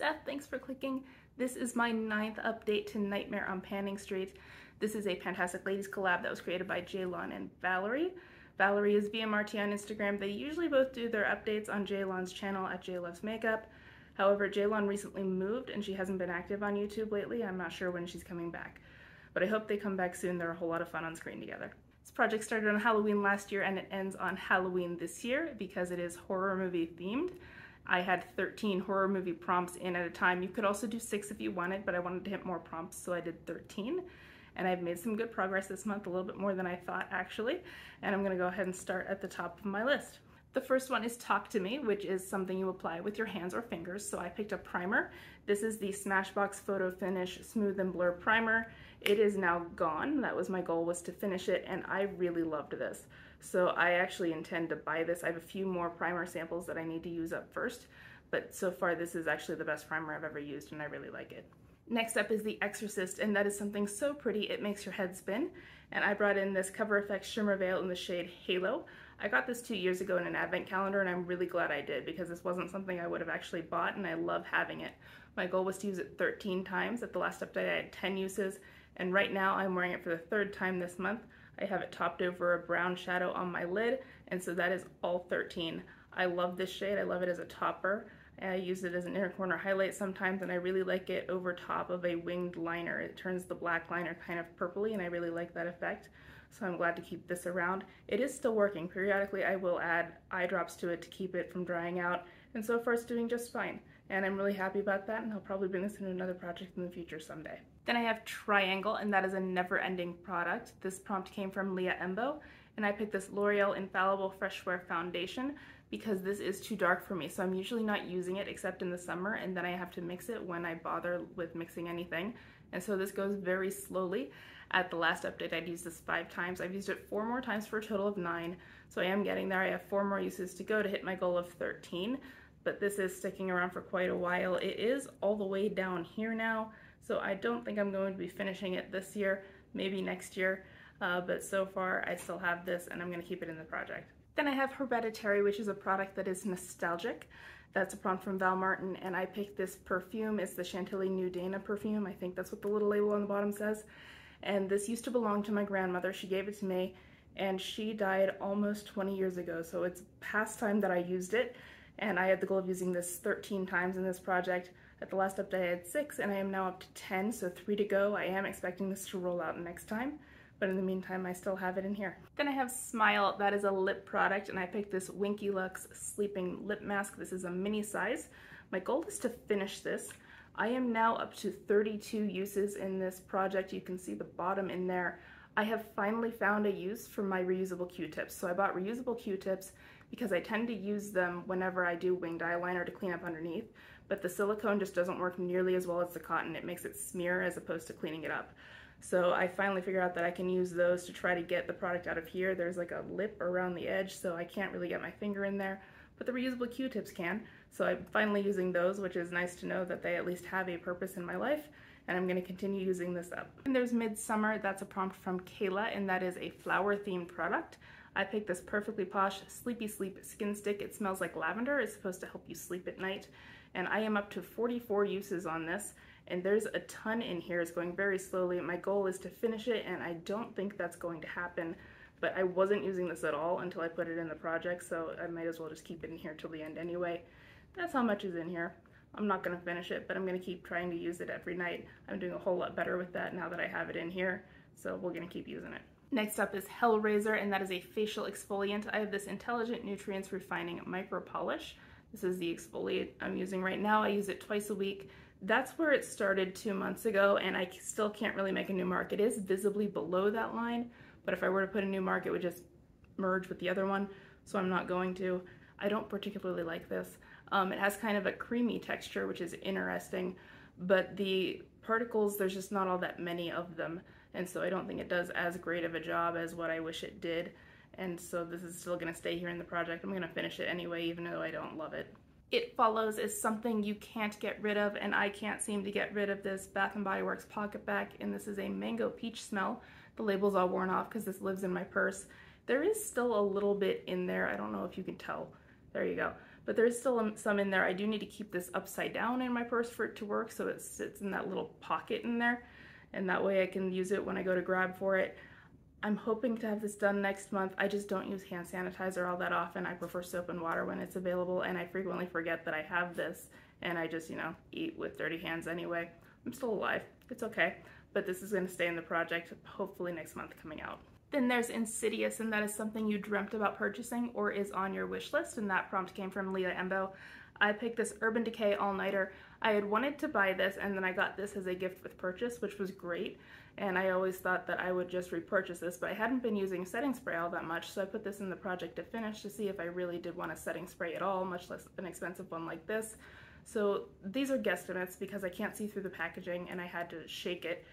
Steph, thanks for clicking. This is my 9th update to Nightmare on Panning Street. This is a Pantastic Ladies collab that was created by Jaylon and Valerie. Valerie is vmrt on Instagram. They usually both do their updates on Jaylon's channel at JLovesMakeup. However, Jaylon recently moved and she hasn't been active on YouTube lately. I'm not sure when she's coming back, but I hope they come back soon. They're a whole lot of fun on screen together. This project started on Halloween last year and it ends on Halloween this year because it is horror movie themed. I had 13 horror movie prompts in at a time. You could also do 6 if you wanted, but I wanted to hit more prompts, so I did 13. And I've made some good progress this month, a little bit more than I thought actually. And I'm gonna go ahead and start at the top of my list. The first one is Talk to Me, which is something you apply with your hands or fingers. So I picked a primer. This is the Smashbox Photo Finish Smooth and Blur Primer. It is now gone. That was my goal, was to finish it, and I really loved this. So I actually intend to buy this. I have a few more primer samples that I need to use up first, but so far this is actually the best primer I've ever used and I really like it. Next up is The Exorcist, and that is something so pretty it makes your head spin. And I brought in this Cover FX Shimmer Veil in the shade Halo. I got this 2 years ago in an advent calendar and I'm really glad I did because this wasn't something I would have actually bought and I love having it. My goal was to use it 13 times. At the last update I had 10 uses, and right now I'm wearing it for the 3rd time this month. I have it topped over a brown shadow on my lid, and so that is all 13. I love this shade. I love it as a topper. I use it as an inner corner highlight sometimes, and I really like it over top of a winged liner. It turns the black liner kind of purpley, and I really like that effect. So I'm glad to keep this around. It is still working. Periodically I will add eye drops to it to keep it from drying out, and so far it's doing just fine. And I'm really happy about that, and I'll probably bring this in another project in the future someday. Then I have Triangle, and that is a never-ending product. This prompt came from Leah Embo, and I picked this L'Oreal Infallible Fresh Wear Foundation because this is too dark for me, so I'm usually not using it except in the summer, and then I have to mix it when I bother with mixing anything. And so this goes very slowly. At the last update I'd used this 5 times. I've used it 4 more times for a total of 9, so I am getting there. I have 4 more uses to go to hit my goal of 13. But this is sticking around for quite a while. It is all the way down here now, so I don't think I'm going to be finishing it this year, maybe next year, but so far I still have this and I'm going to keep it in the project. Then I have Hereditary, which is a product that is nostalgic. That's a prompt from Val Martin, and I picked this perfume. It's the Chantilly New Dana perfume. I think that's what the little label on the bottom says. And this used to belong to my grandmother. She gave it to me, and she died almost 20 years ago, so it's past time that I used it. And I had the goal of using this 13 times in this project. At the last update I had 6, and I am now up to 10, so 3 to go. I am expecting this to roll out next time, but in the meantime I still have it in here. Then I have Smile. That is a lip product, and I picked this Winky Lux Sleeping Lip Mask. This is a mini size. My goal is to finish this. I am now up to 32 uses in this project. You can see the bottom in there. I have finally found a use for my reusable Q-tips. So I bought reusable Q-tips because I tend to use them whenever I do winged eyeliner to clean up underneath, but the silicone just doesn't work nearly as well as the cotton. It makes it smear as opposed to cleaning it up. So I finally figured out that I can use those to try to get the product out of here. There's like a lip around the edge, so I can't really get my finger in there, but the reusable Q-tips can. So I'm finally using those, which is nice to know that they at least have a purpose in my life, and I'm going to continue using this up. And there's Midsummer. That's a prompt from Kayla, and that is a flower-themed product. I picked this Perfectly Posh Sleepy Sleep Skin Stick. It smells like lavender. It's supposed to help you sleep at night. And I am up to 44 uses on this, and there's a ton in here. It's going very slowly. My goal is to finish it, and I don't think that's going to happen, but I wasn't using this at all until I put it in the project, so I might as well just keep it in here till the end anyway. That's how much is in here. I'm not going to finish it, but I'm going to keep trying to use it every night. I'm doing a whole lot better with that now that I have it in here, so we're going to keep using it. Next up is Hellraiser, and that is a facial exfoliant. I have this Intelligent Nutrients Refining Micro Polish. This is the exfoliant I'm using right now. I use it twice a week. That's where it started 2 months ago, and I still can't really make a new mark. It is visibly below that line, but if I were to put a new mark, it would just merge with the other one, so I'm not going to. I don't particularly like this. It has kind of a creamy texture, which is interesting, but the particles, there's just not all that many of them, and so I don't think it does as great of a job as what I wish it did, and so this is still going to stay here in the project. I'm going to finish it anyway, even though I don't love it. It Follows is something you can't get rid of, and I can't seem to get rid of this Bath & Body Works Pocket Back, and this is a mango peach smell. The label's all worn off because this lives in my purse. There is still a little bit in there. I don't know if you can tell. There you go. but there's still some in there. I do need to keep this upside down in my purse for it to work, so it sits in that little pocket in there, and that way I can use it when I go to grab for it. I'm hoping to have this done next month. I just don't use hand sanitizer all that often. I prefer soap and water when it's available, and I frequently forget that I have this, and I just, eat with dirty hands anyway. I'm still alive. It's okay. But this is going to stay in the project, hopefully next month coming out. Then there's Insidious, and that is something you dreamt about purchasing or is on your wish list, and that prompt came from Leah Embo. I picked this Urban Decay All-Nighter. I had wanted to buy this, and then I got this as a gift with purchase, which was great, and I always thought that I would just repurchase this, but I hadn't been using setting spray all that much, so I put this in the project to finish to see if I really did want a setting spray at all, much less an expensive one like this. So these are guesstimates because I can't see through the packaging and I had to shake it,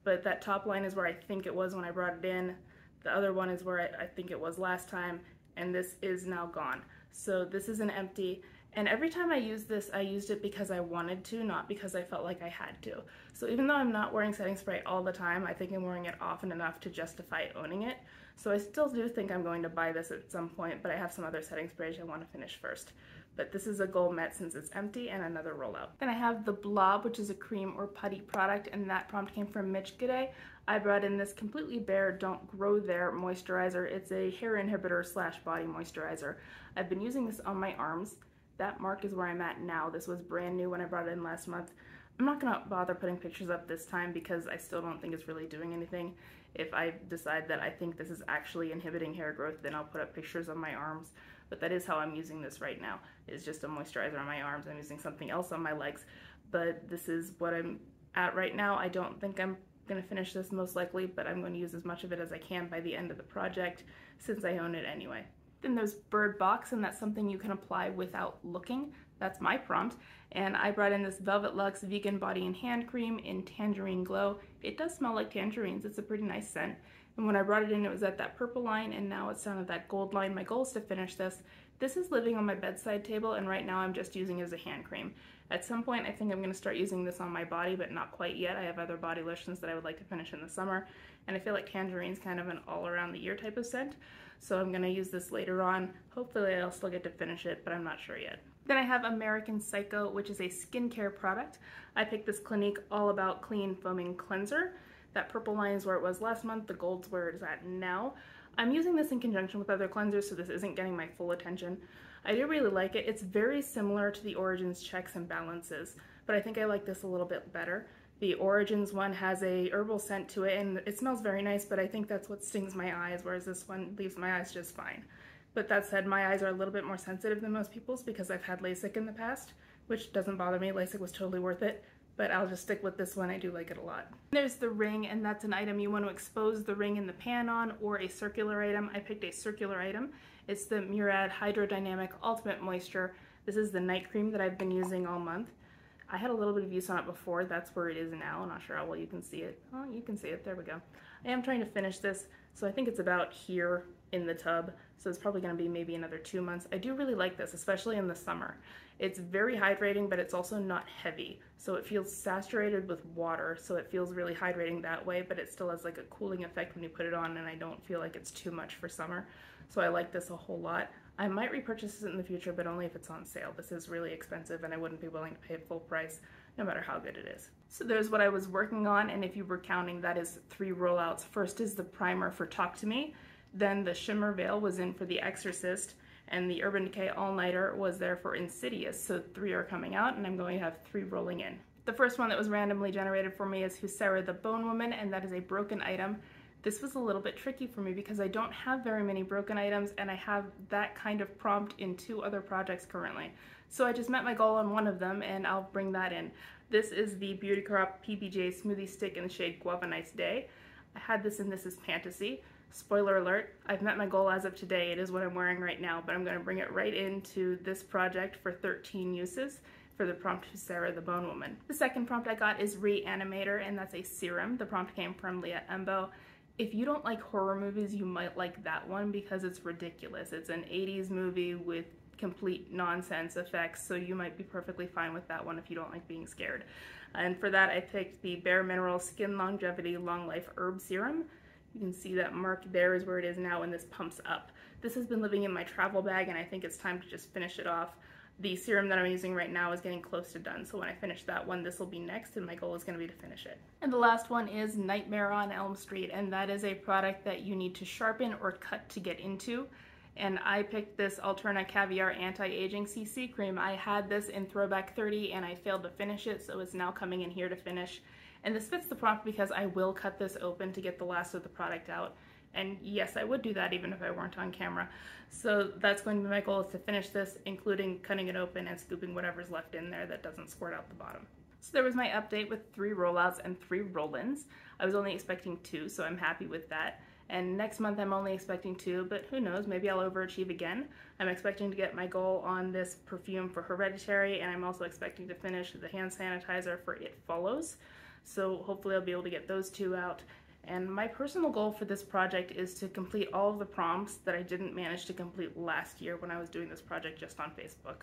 but that top line is where I think it was when I brought it in. The other one is where I think it was last time, and this is now gone. So this is an empty, and every time I use this, I used it because I wanted to, not because I felt like I had to. So even though I'm not wearing setting spray all the time, I think I'm wearing it often enough to justify owning it. So I still do think I'm going to buy this at some point, but I have some other setting sprays I want to finish first. But this is a goal met since it's empty, and another rollout. Then I have the Blob, which is a cream or putty product, and that prompt came from Mitch G'day. I brought in this Completely Bare Don't Grow There moisturizer. It's a hair inhibitor / body moisturizer. I've been using this on my arms. That mark is where I'm at now. This was brand new when I brought it in last month. I'm not gonna bother putting pictures up this time because I still don't think it's really doing anything. If I decide that I think this is actually inhibiting hair growth, then I'll put up pictures on my arms. But that is how I'm using this right now. It's just a moisturizer on my arms. I'm using something else on my legs, but this is what I'm at right now. I don't think I'm gonna finish this most likely, but I'm going to use as much of it as I can by the end of the project since I own it anyway. Then there's Bird Box, and that's something you can apply without looking. That's my prompt. And I brought in this Velvet Luxe Vegan Body and Hand Cream in Tangerine Glow. It does smell like tangerines. It's a pretty nice scent. And when I brought it in, it was at that purple line, and now it's down at that gold line. My goal is to finish this. This is living on my bedside table, and right now I'm just using it as a hand cream. At some point, I think I'm going to start using this on my body, but not quite yet. I have other body lotions that I would like to finish in the summer, and I feel like tangerine's kind of an all-around-the-year type of scent, so I'm going to use this later on. Hopefully I'll still get to finish it, but I'm not sure yet. Then I have American Psycho, which is a skincare product. I picked this Clinique All About Clean Foaming Cleanser. That purple line is where it was last month, the gold's where it is at now. I'm using this in conjunction with other cleansers, so this isn't getting my full attention. I do really like it. It's very similar to the Origins Checks and Balances, but I think I like this a little bit better. The Origins one has a herbal scent to it, and it smells very nice, but I think that's what stings my eyes, whereas this one leaves my eyes just fine. But that said, my eyes are a little bit more sensitive than most people's because I've had LASIK in the past, which doesn't bother me. LASIK was totally worth it, but I'll just stick with this one. I do like it a lot. There's the ring, and that's an item you want to expose the ring in the pan on, or a circular item. I picked a circular item. It's the Murad Hydrodynamic Ultimate Moisture. This is the night cream that I've been using all month. I had a little bit of use on it before. That's where it is now. I'm not sure how well you can see it. Oh, you can see it. There we go. I am trying to finish this, so I think it's about here in the tub, so it's probably going to be maybe another 2 months. I do really like this, especially in the summer. It's very hydrating, but it's also not heavy, so it feels saturated with water, so it feels really hydrating that way, but it still has like a cooling effect when you put it on, and I don't feel like it's too much for summer, so I like this a whole lot. I might repurchase this in the future, but only if it's on sale. This is really expensive, and I wouldn't be willing to pay full price, no matter how good it is. So there's what I was working on, and if you were counting, that is 3 rollouts. First is the primer for Talk to Me, then the Shimmer Veil was in for The Exorcist, and the Urban Decay All-Nighter was there for Insidious, so 3 are coming out, and I'm going to have 3 rolling in. The first one that was randomly generated for me is Husera the Bone Woman, and that is a broken item. This was a little bit tricky for me because I don't have very many broken items, and I have that kind of prompt in 2 other projects currently. So I just met my goal on one of them, and I'll bring that in. This is the Beauty Crop PBJ Smoothie Stick in the shade Guava Nice Day. I had this in This Is Fantasy. Spoiler alert, I've met my goal as of today. It is what I'm wearing right now, but I'm going to bring it right into this project for 13 uses for the prompt Husera the Bone Woman. The second prompt I got is Reanimator, and that's a serum. The prompt came from Leah Embo. If you don't like horror movies, you might like that one because it's ridiculous. It's an 80s movie with complete nonsense effects, so you might be perfectly fine with that one if you don't like being scared. And for that, I picked the Bare Minerals Skin Longevity Long Life Herb Serum. You can see that mark there is where it is now, and this pumps up. This has been living in my travel bag, and I think it's time to just finish it off. The serum that I'm using right now is getting close to done, so when I finish that one, this will be next, and my goal is going to be to finish it. And the last one is Nightmare on Elm Street, and that is a product that you need to sharpen or cut to get into. And I picked this Alterna Caviar Anti-Aging CC Cream. I had this in Throwback 30 and I failed to finish it, so it's now coming in here to finish. And this fits the prompt because I will cut this open to get the last of the product out. And yes, I would do that even if I weren't on camera. So that's going to be my goal, is to finish this, including cutting it open and scooping whatever's left in there that doesn't squirt out the bottom. So there was my update with 3 rollouts and 3 roll-ins. I was only expecting 2, so I'm happy with that. And next month I'm only expecting 2, but who knows, maybe I'll overachieve again. I'm expecting to get my goal on this perfume for Hereditary, and I'm also expecting to finish the hand sanitizer for It Follows. So hopefully I'll be able to get those 2 out. And my personal goal for this project is to complete all of the prompts that I didn't manage to complete last year when I was doing this project just on Facebook.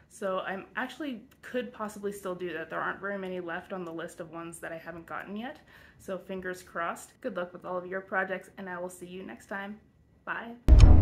So I'm actually could possibly still do that. There aren't very many left on the list of ones that I haven't gotten yet. So fingers crossed. Good luck with all of your projects, and I will see you next time. Bye.